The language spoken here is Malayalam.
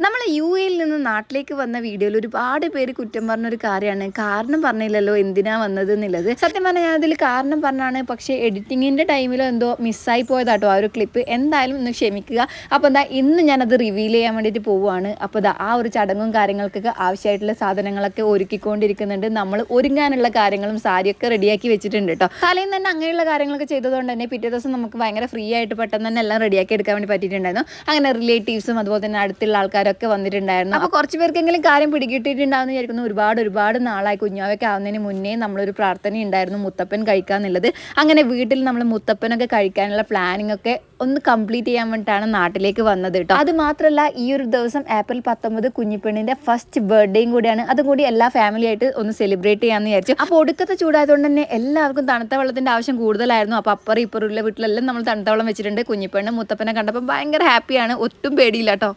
നമ്മൾ യുഎഇയിൽ നിന്ന് നാട്ടിലേക്ക് വന്ന വീഡിയോയിൽ ഒരുപാട് പേര് കുറ്റം പറഞ്ഞൊരു കാര്യമാണ്, കാരണം പറഞ്ഞില്ലല്ലോ എന്തിനാ വന്നത് എന്നുള്ളത്. സത്യം പറഞ്ഞാൽ ഞാൻ അതിൽ കാരണം പറഞ്ഞാണ്, പക്ഷേ എഡിറ്റിങ്ങിൻ്റെ ടൈമിൽ എന്തോ മിസ്സായി പോയതാട്ടോ ആ ഒരു ക്ലിപ്പ്. എന്തായാലും ഒന്ന് ക്ഷമിക്കുക. അപ്പോൾ എന്താ ഇന്ന് ഞാനത് റിവീൽ ചെയ്യാൻ വേണ്ടിയിട്ട് പോവുകയാണ്. അപ്പോൾ ആ ഒരു ചടങ്ങും കാര്യങ്ങൾക്കൊക്കെ ആവശ്യമായിട്ടുള്ള സാധനങ്ങളൊക്കെ ഒരുക്കിക്കൊണ്ടിരിക്കുന്നുണ്ട്. നമ്മൾ ഒരുങ്ങാനുള്ള കാര്യങ്ങളും സാരിയൊക്കെ റെഡിയാക്കി വെച്ചിട്ടുണ്ട് കേട്ടോ. തലേന്ന് തന്നെ അങ്ങനെയുള്ള കാര്യങ്ങളൊക്കെ ചെയ്തതുകൊണ്ട് തന്നെ പിറ്റേ ദിവസം നമുക്ക് ഭയങ്കര ഫ്രീ ആയിട്ട് പെട്ടെന്ന് തന്നെ എല്ലാം റെഡിയാക്കി എടുക്കാൻ വേണ്ടി പറ്റിയിട്ടുണ്ടായിരുന്നു. അങ്ങനെ റിലേറ്റീവ്സും അതുപോലെ തന്നെ അടുത്തുള്ള ആൾക്കാരൊക്കെ വന്നിട്ടുണ്ടായിരുന്നു. അപ്പോൾ കുറച്ച് പേർക്കെങ്കിലും കാര്യം പിടികിട്ടിയിട്ടുണ്ടാവുമെന്ന് വിചാരിക്കുന്നു. ഒരുപാട് നാളായി കുഞ്ഞാവൊക്കെ ആവുന്നതിന് മുന്നേ നമ്മളൊരു പ്രാർത്ഥന ഉണ്ടായിരുന്നു മുത്തപ്പൻ കഴിക്കാന്നുള്ളത്. അങ്ങനെ വീട്ടിൽ നമ്മൾ മുത്തപ്പനൊക്കെ കഴിക്കാനുള്ള പ്ലാനിങ് ഒക്കെ ഒന്ന് കംപ്ലീറ്റ് ചെയ്യാൻ വേണ്ടിയിട്ടാണ് നാട്ടിലേക്ക് വന്നത് കേട്ടോ. അത് മാത്രമല്ല ഈ ഒരു ദിവസം ഏപ്രിൽ 19 കുഞ്ഞിപ്പെണ്ണിന്റെ ഫസ്റ്റ് ബർത്ത്ഡേയും കൂടിയാണ്. അതും കൂടി എല്ലാ ഫാമിലി ആയിട്ട് ഒന്ന് സെലിബ്രേറ്റ് ചെയ്യാമെന്ന് വിചാരിച്ചു. അപ്പോൾ ഒടുക്കത്തെ ചൂടായതുകൊണ്ട് തന്നെ എല്ലാവർക്കും തണുത്ത വെള്ളത്തിന്റെ ആവശ്യം കൂടുതലായിരുന്നു. അപ്പോൾ അപ്പുറം ഇപ്പുറമുള്ള വീട്ടിലെല്ലാം നമ്മൾ തണുത്ത വെള്ളം വെച്ചിട്ടുണ്ട്. കുഞ്ഞിപ്പെണ്ണ് മുത്തപ്പനെ കണ്ടപ്പോൾ ഭയങ്കര ഹാപ്പിയാണ്, ഒട്ടും പേടിയില്ല കേട്ടോ.